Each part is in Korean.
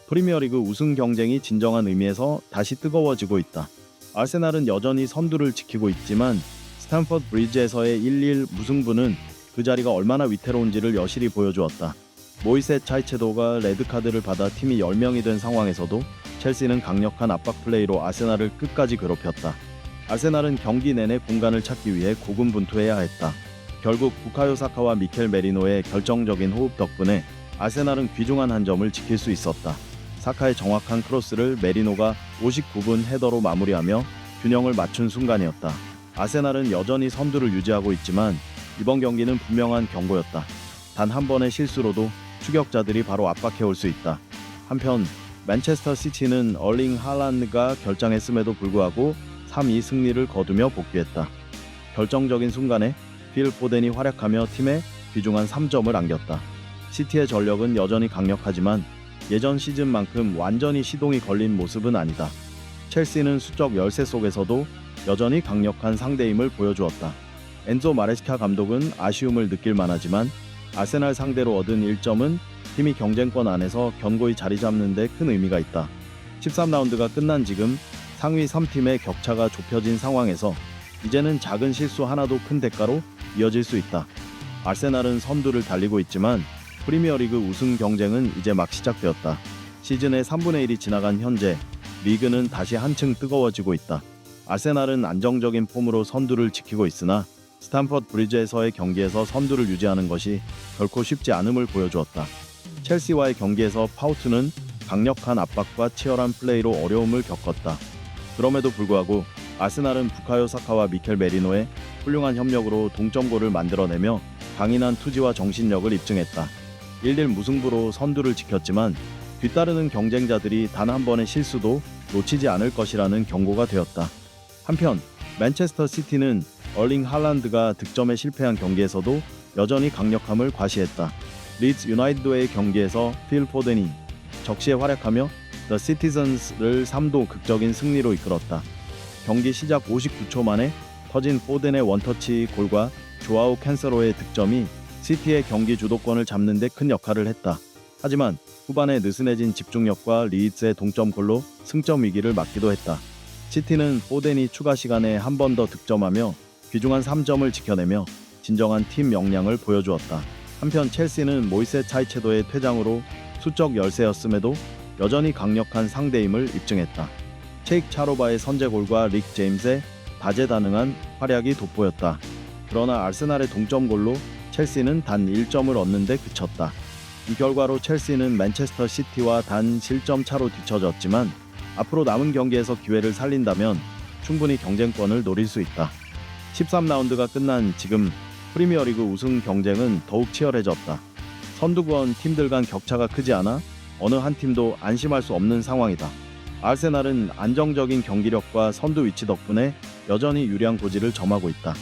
프리미어리그 우승 경쟁이 진정한 의미에서 다시 뜨거워지고 있다. 아세날은 여전히 선두를 지키고 있지만 스탬퍼드 브리지에서의 1-1 무승부는 그 자리가 얼마나 위태로운지를 여실히 보여주었다. 모이세 차이체도가 레드카드를 받아 팀이 10명이 된 상황에서도 첼시는 강력한 압박 플레이로 아세날을 끝까지 괴롭혔다. 아세날은 경기 내내 공간을 찾기 위해 고군분투해야 했다. 결국 부카요 사카와 미켈 메리노의 결정적인 호흡 덕분에 아세날은 귀중한 한 점을 지킬 수 있었다. 사카의 정확한 크로스를 메리노가 59분 헤더로 마무리하며 균형을 맞춘 순간이었다. 아세날은 여전히 선두를 유지하고 있지만 이번 경기는 분명한 경고였다. 단 한 번의 실수로도 추격자들이 바로 압박해올 수 있다. 한편 맨체스터 시티는 얼링 할란드가 결장했음에도 불구하고 3-2 승리를 거두며 복귀했다. 결정적인 순간에 필 포덴이 활약하며 팀에 귀중한 3점을 안겼다. 시티의 전력은 여전히 강력하지만 예전 시즌만큼 완전히 시동이 걸린 모습은 아니다. 첼시는 수적 열세 속에서도 여전히 강력한 상대임을 보여주었다. 엔조 마레스카 감독은 아쉬움을 느낄 만하지만 아세날 상대로 얻은 1점은 팀이 경쟁권 안에서 견고히 자리 잡는 데 큰 의미가 있다. 13라운드가 끝난 지금 상위 3팀의 격차가 좁혀진 상황에서 이제는 작은 실수 하나도 큰 대가로 이어질 수 있다. 아세날은 선두를 달리고 있지만 프리미어리그 우승 경쟁은 이제 막 시작되었다. 시즌의 3분의 1이 지나간 현재 리그는 다시 한층 뜨거워지고 있다. 아세날은 안정적인 폼으로 선두를 지키고 있으나 스탬퍼드 브리지에서의 경기에서 선두를 유지하는 것이 결코 쉽지 않음을 보여주었다. 첼시와의 경기에서 파우트는 강력한 압박과 치열한 플레이로 어려움을 겪었다. 그럼에도 불구하고 아세날은 부카요 사카와 미켈 메리노의 훌륭한 협력으로 동점골을 만들어내며 강인한 투지와 정신력을 입증했다. 1-1 무승부로 선두를 지켰지만 뒤따르는 경쟁자들이 단 한 번의 실수도 놓치지 않을 것이라는 경고가 되었다. 한편 맨체스터 시티는 얼링 할란드가 득점에 실패한 경기에서도 여전히 강력함을 과시했다. 리즈 유나이티드의 경기에서 필 포덴이 적시에 활약하며 The Citizens를 3도 극적인 승리로 이끌었다. 경기 시작 59초 만에 터진 포덴의 원터치 골과 조아우 캔세로의 득점이 시티의 경기 주도권을 잡는 데 큰 역할을 했다. 하지만 후반에 느슨해진 집중력과 리드스의 동점골로 승점 위기를 맞기도 했다. 시티는 포덴이 추가 시간에 한 번 더 득점하며 귀중한 3점을 지켜내며 진정한 팀 역량을 보여주었다. 한편 첼시는 모이세 차이체도의 퇴장으로 수적 열세였음에도 여전히 강력한 상대임을 입증했다. 체익 차로바의 선제골과 릭 제임스의 다재다능한 활약이 돋보였다. 그러나 아스날의 동점골로 첼시는 단 1점을 얻는 데 그쳤다. 이 결과로 첼시는 맨체스터 시티와 단 실점 차로 뒤처졌지만 앞으로 남은 경기에서 기회를 살린다면 충분히 경쟁권을 노릴 수 있다. 13라운드가 끝난 지금 프리미어리그 우승 경쟁은 더욱 치열해졌다. 선두권 팀들 간 격차가 크지 않아 어느 한 팀도 안심할 수 없는 상황이다. 아세날은 안정적인 경기력과 선두 위치 덕분에 여전히 유리한 고지를 점하고 있다.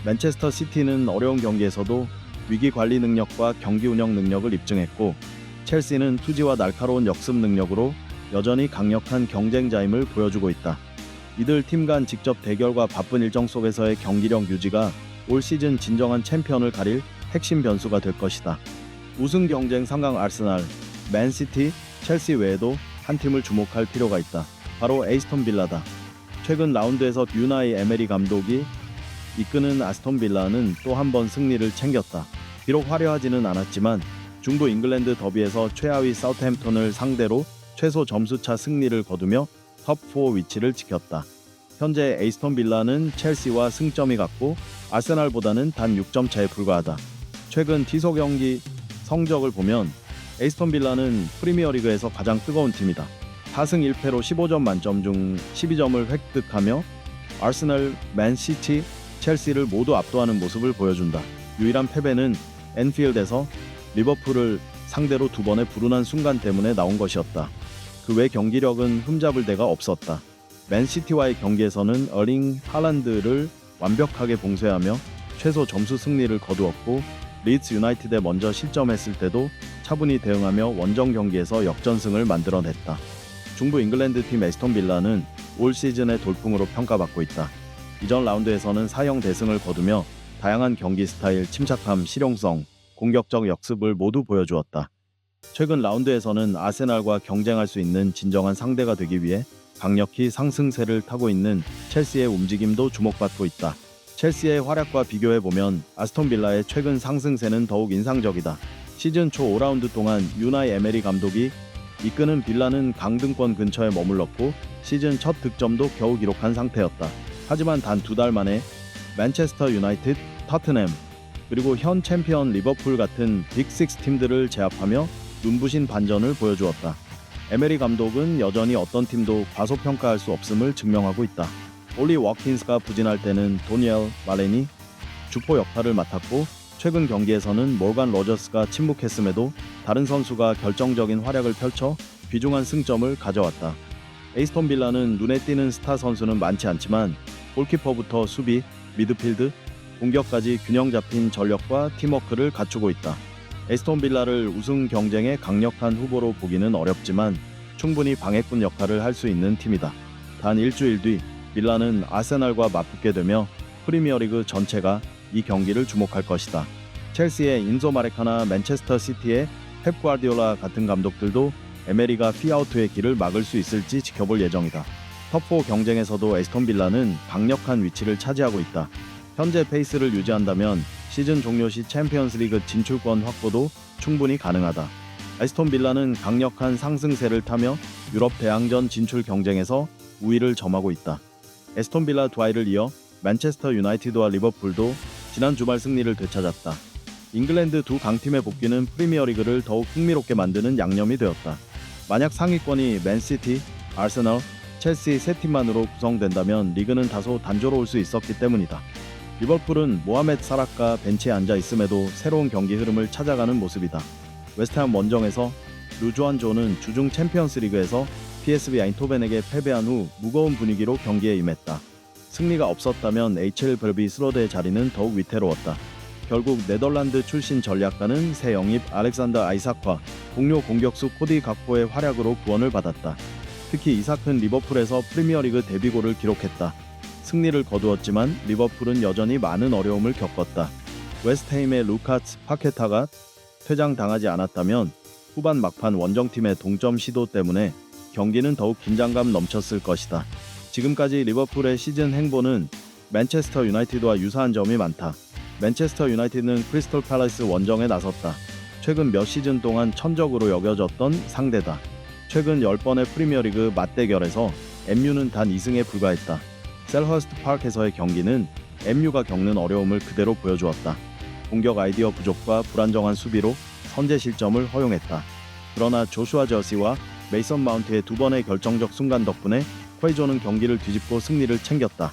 맨체스터 시티는 어려운 경기에서도 위기 관리 능력과 경기 운영 능력을 입증했고 첼시는 투지와 날카로운 역습 능력으로 여전히 강력한 경쟁자임을 보여주고 있다. 이들 팀 간 직접 대결과 바쁜 일정 속에서의 경기력 유지가 올 시즌 진정한 챔피언을 가릴 핵심 변수가 될 것이다. 우승 경쟁 3강 아스날, 맨시티, 첼시 외에도 한 팀을 주목할 필요가 있다. 바로 에스턴 빌라다. 최근 라운드에서 유나이 에메리 감독이 이끄는 아스톤 빌라는 또 한 번 승리를 챙겼다. 비록 화려하지는 않았지만 중부 잉글랜드 더비에서 최하위 사우스햄튼을 상대로 최소 점수차 승리를 거두며 톱4 위치를 지켰다. 현재 에스턴 빌라는 첼시와 승점이 같고 아스날보다는 단 6점 차에 불과하다. 최근 티소 경기 성적을 보면 에스턴 빌라는 프리미어리그에서 가장 뜨거운 팀이다. 4승 1패로 15점 만점 중 12점을 획득하며 아스널, 맨시티, 첼시를 모두 압도하는 모습을 보여준다. 유일한 패배는 앤필드에서 리버풀을 상대로 2번의 불운한 순간 때문에 나온 것이었다. 그 외 경기력은 흠잡을 데가 없었다. 맨시티와의 경기에서는 얼링 할란드를 완벽하게 봉쇄하며 최소 점수 승리를 거두었고 리즈 유나이티드에 먼저 실점했을 때도 차분히 대응하며 원정 경기에서 역전승을 만들어냈다. 중부 잉글랜드 팀 에스턴 빌라는 올 시즌의 돌풍으로 평가받고 있다. 이전 라운드에서는 4형 대승을 거두며 다양한 경기 스타일, 침착함, 실용성, 공격적 역습을 모두 보여주었다. 최근 라운드에서는 아세날과 경쟁할 수 있는 진정한 상대가 되기 위해 강력히 상승세를 타고 있는 첼시의 움직임도 주목받고 있다. 첼시의 활약과 비교해보면 아스톤 빌라의 최근 상승세는 더욱 인상적이다. 시즌 초 5라운드 동안 유나이 에메리 감독이 이끄는 빌라는 강등권 근처에 머물렀고 시즌 첫 득점도 겨우 기록한 상태였다. 하지만 단 2달 만에 맨체스터 유나이티드, 토트넘, 그리고 현 챔피언 리버풀 같은 빅6 팀들을 제압하며 눈부신 반전을 보여주었다. 에메리 감독은 여전히 어떤 팀도 과소평가할 수 없음을 증명하고 있다. 올리 워킨스가 부진할 때는 도니엘 말레니 주포 역할을 맡았고 최근 경기에서는 모건 로저스가 침묵했음에도 다른 선수가 결정적인 활약을 펼쳐 귀중한 승점을 가져왔다. 에스톤 빌라는 눈에 띄는 스타 선수는 많지 않지만 골키퍼부터 수비, 미드필드, 공격까지 균형 잡힌 전력과 팀워크를 갖추고 있다. 에스톤 빌라를 우승 경쟁의 강력한 후보로 보기는 어렵지만 충분히 방해꾼 역할을 할 수 있는 팀이다. 단 일주일 뒤 빌라는 아세날과 맞붙게 되며 프리미어리그 전체가 이 경기를 주목할 것이다. 첼시의 인조 마레카나 맨체스터 시티의 펩 과르디올라 같은 감독들도 에메리가 피아우트의 길을 막을 수 있을지 지켜볼 예정이다. 톱4 경쟁에서도 에스톤 빌라는 강력한 위치를 차지하고 있다. 현재 페이스를 유지한다면 시즌 종료 시 챔피언스리그 진출권 확보도 충분히 가능하다. 에스톤 빌라는 강력한 상승세를 타며 유럽 대항전 진출 경쟁에서 우위를 점하고 있다. 에스톤 빌라 두 아이를 이어 맨체스터 유나이티드와 리버풀도 지난 주말 승리를 되찾았다. 잉글랜드 두 강팀의 복귀는 프리미어리그를 더욱 흥미롭게 만드는 양념이 되었다. 만약 상위권이 맨시티, 아스널, 첼시 세 팀만으로 구성된다면 리그는 다소 단조로울 수 있었기 때문이다. 리버풀은 모하메드 사라가 벤치에 앉아 있음에도 새로운 경기 흐름을 찾아가는 모습이다. 웨스트햄 원정에서 루주안 조는 주중 챔피언스리그에서 PSV 아인토벤에게 패배한 후 무거운 분위기로 경기에 임했다. 승리가 없었다면 HL 벨비스로드의 자리는 더욱 위태로웠다. 결국 네덜란드 출신 전략가는 새 영입 알렉산더 아이삭과 동료 공격수 코디 각포의 활약으로 구원을 받았다. 특히 이삭은 리버풀에서 프리미어리그 데뷔골을 기록했다. 승리를 거두었지만 리버풀은 여전히 많은 어려움을 겪었다. 웨스트햄의 루카스 파케타가 퇴장당하지 않았다면 후반 막판 원정팀의 동점 시도 때문에 경기는 더욱 긴장감 넘쳤을 것이다. 지금까지 리버풀의 시즌 행보는 맨체스터 유나이티드와 유사한 점이 많다. 맨체스터 유나이티드는 크리스털 팔라스 원정에 나섰다. 최근 몇 시즌 동안 천적으로 여겨졌던 상대다. 최근 10번의 프리미어리그 맞대결에서 MU는 단 2승에 불과했다. 셀허스트 파크에서의 경기는 MU가 겪는 어려움을 그대로 보여주었다. 공격 아이디어 부족과 불안정한 수비로 선제 실점을 허용했다. 그러나 조슈아 저시와 메이선 마운트의 두 번의 결정적 순간 덕분에 퀘이조는 경기를 뒤집고 승리를 챙겼다.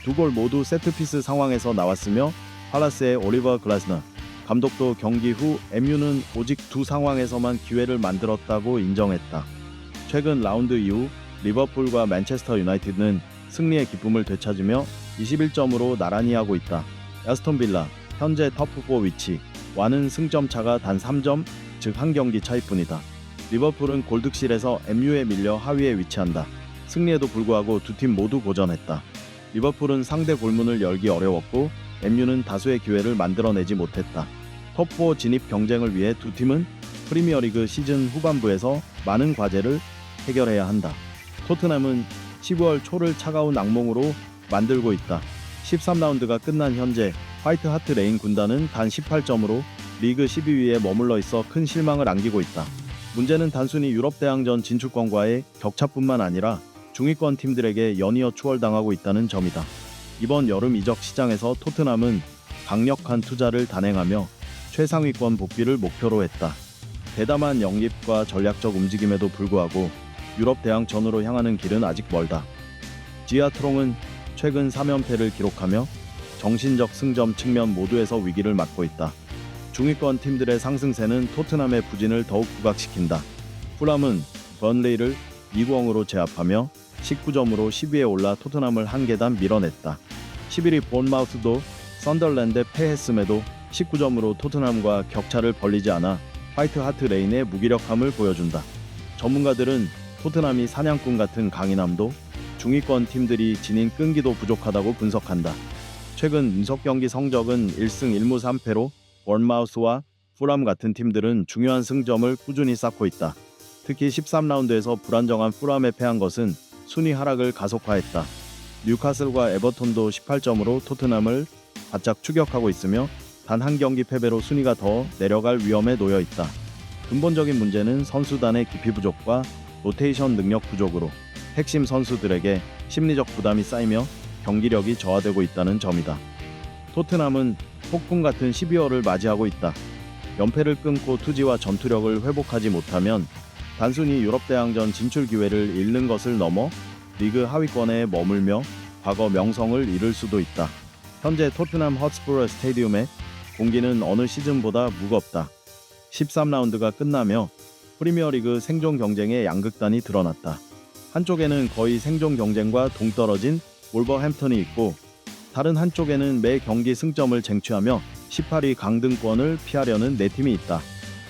두 골 모두 세트피스 상황에서 나왔으며 팔라스의 올리버 글라스너 감독도 경기 후 MU는 오직 두 상황에서만 기회를 만들었다고 인정했다. 최근 라운드 이후 리버풀과 맨체스터 유나이티드는 승리의 기쁨을 되찾으며 21점으로 나란히 하고 있다. 에스톤 빌라 현재 톱4 위치와는 승점 차가 단 3점, 즉 한 경기 차이뿐이다. 리버풀은 골득실에서 MU에 밀려 하위에 위치한다. 승리에도 불구하고 두 팀 모두 고전했다. 리버풀은 상대 골문을 열기 어려웠고 MU는 다수의 기회를 만들어내지 못했다. 톱4 진입 경쟁을 위해 두 팀은 프리미어리그 시즌 후반부에서 많은 과제를 해결해야 한다. 토트넘은 12월 초를 차가운 악몽으로 만들고 있다. 13라운드가 끝난 현재 화이트 하트 레인 군단은 단 18점으로 리그 12위에 머물러 있어 큰 실망을 안기고 있다. 문제는 단순히 유럽 대항전 진출권과의 격차뿐만 아니라 중위권 팀들에게 연이어 추월당하고 있다는 점이다. 이번 여름 이적 시장에서 토트넘은 강력한 투자를 단행하며 최상위권 복귀를 목표로 했다. 대담한 영입과 전략적 움직임에도 불구하고 유럽 대항전으로 향하는 길은 아직 멀다. 지아 트롱은 최근 3연패를 기록하며 정신적 승점 측면 모두에서 위기를 맞고 있다. 중위권 팀들의 상승세는 토트넘의 부진을 더욱 부각시킨다. 풀함은 번레이를 2-0으로 제압하며 19점으로 10위에 올라 토트넘을 한 계단 밀어냈다. 11위 본마우스도 썬덜랜드에 패했음에도 19점으로 토트넘과 격차를 벌리지 않아 화이트 하트 레인의 무기력함을 보여준다. 전문가들은 토트넘이 사냥꾼 같은 강인함도 중위권 팀들이 지닌 끈기도 부족하다고 분석한다. 최근 운석 경기 성적은 1승 1무 3패로 본마우스와 풀함 같은 팀들은 중요한 승점을 꾸준히 쌓고 있다. 특히 13라운드에서 불안정한 풀함에 패한 것은 순위 하락을 가속화했다. 뉴카슬과 에버톤도 18점으로 토트넘을 바짝 추격하고 있으며 단 한 경기 패배로 순위가 더 내려갈 위험에 놓여 있다. 근본적인 문제는 선수단의 깊이 부족과 로테이션 능력 부족으로 핵심 선수들에게 심리적 부담이 쌓이며 경기력이 저하되고 있다는 점이다. 토트넘은 폭풍 같은 12월을 맞이하고 있다. 연패를 끊고 투지와 전투력을 회복하지 못하면 단순히 유럽 대항전 진출 기회를 잃는 것을 넘어 리그 하위권에 머물며 과거 명성을 잃을 수도 있다. 현재 토트넘 헛스퍼 스테디움의 공기는 어느 시즌보다 무겁다. 13라운드가 끝나며 프리미어리그 생존 경쟁의 양극단이 드러났다. 한쪽에는 거의 생존 경쟁과 동떨어진 wolverhampton이 있고 다른 한쪽에는 매 경기 승점을 쟁취하며 18위 강등권을 피하려는 4팀이 있다.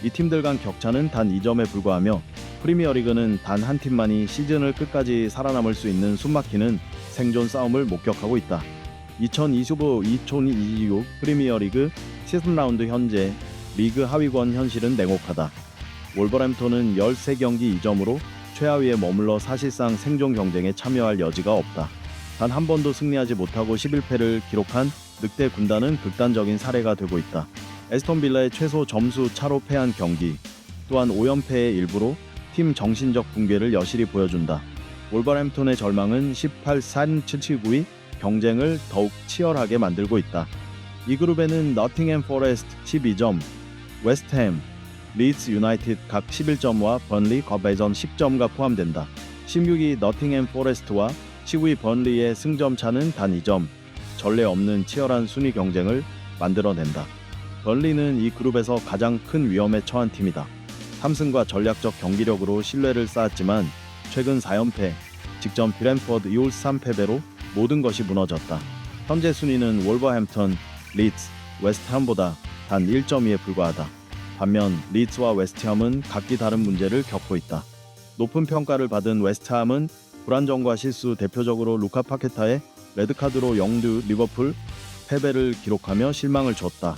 이 팀들 간 격차는 단 2점에 불과하며 프리미어리그는 단 한 팀만이 시즌을 끝까지 살아남을 수 있는 숨막히는 생존 싸움을 목격하고 있다. 2025-2026 프리미어리그 시즌 라운드 현재 리그 하위권 현실은 냉혹하다. wolverhampton은 13경기 2점으로 최하위에 머물러 사실상 생존 경쟁에 참여할 여지가 없다. 단 한 번도 승리하지 못하고 11패를 기록한 늑대 군단은 극단적인 사례가 되고 있다. 에스턴 빌라의 최소 점수 차로 패한 경기, 또한 5연패의 일부로 팀 정신적 붕괴를 여실히 보여준다. wolverhampton의 절망은 18-4-7-9위 경쟁을 더욱 치열하게 만들고 있다. 이 그룹에는 너팅햄 포레스트 12점, 웨스트햄, 리드스 유나이티드 각 11점과 번리, 거베전 10점가 포함된다. 16위 너팅햄 포레스트와 19위 번리의 승점 차는 단 2점, 전례 없는 치열한 순위 경쟁을 만들어낸다. 번리는 이 그룹에서 가장 큰 위험에 처한 팀이다. 3승과 전략적 경기력으로 신뢰를 쌓았지만 최근 4연패, 직전 브랜포드 이후 3패배로 모든 것이 무너졌다. 현재 순위는 wolverhampton, 리드스, 웨스트햄보다 단 1.2에 불과하다. 반면 리드스와 웨스트햄은 각기 다른 문제를 겪고 있다. 높은 평가를 받은 웨스트햄은 불안정과 실수, 대표적으로 루카 파케타의 레드카드로 영두 리버풀 패배를 기록하며 실망을 줬다.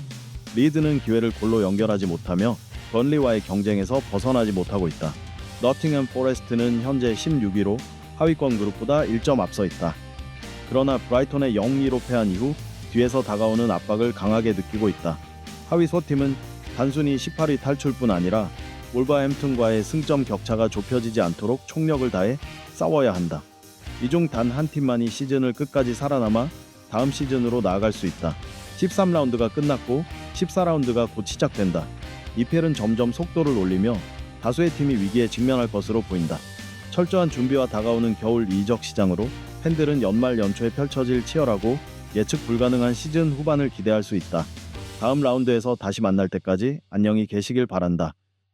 리드는 기회를 골로 연결하지 못하며 번리와의 경쟁에서 벗어나지 못하고 있다. 너팅햄 포레스트는 현재 16위로 하위권 그룹보다 1점 앞서 있다. 그러나 브라이턴의 0-2로 패한 이후 뒤에서 다가오는 압박을 강하게 느끼고 있다. 하위 소팀은 단순히 18위 탈출뿐 아니라 wolverhampton과의 승점 격차가 좁혀지지 않도록 총력을 다해 싸워야 한다. 이 중 단 한 팀만이 시즌을 끝까지 살아남아 다음 시즌으로 나아갈 수 있다. 13라운드가 끝났고 14라운드가 곧 시작된다. EPL은 점점 속도를 올리며 다수의 팀이 위기에 직면할 것으로 보인다. 철저한 준비와 다가오는 겨울 이적 시장으로 팬들은 연말 연초에 펼쳐질 치열하고 예측 불가능한 시즌 후반을 기대할 수 있다. 다음 라운드에서 다시 만날 때까지 안녕히 계시길 바란다.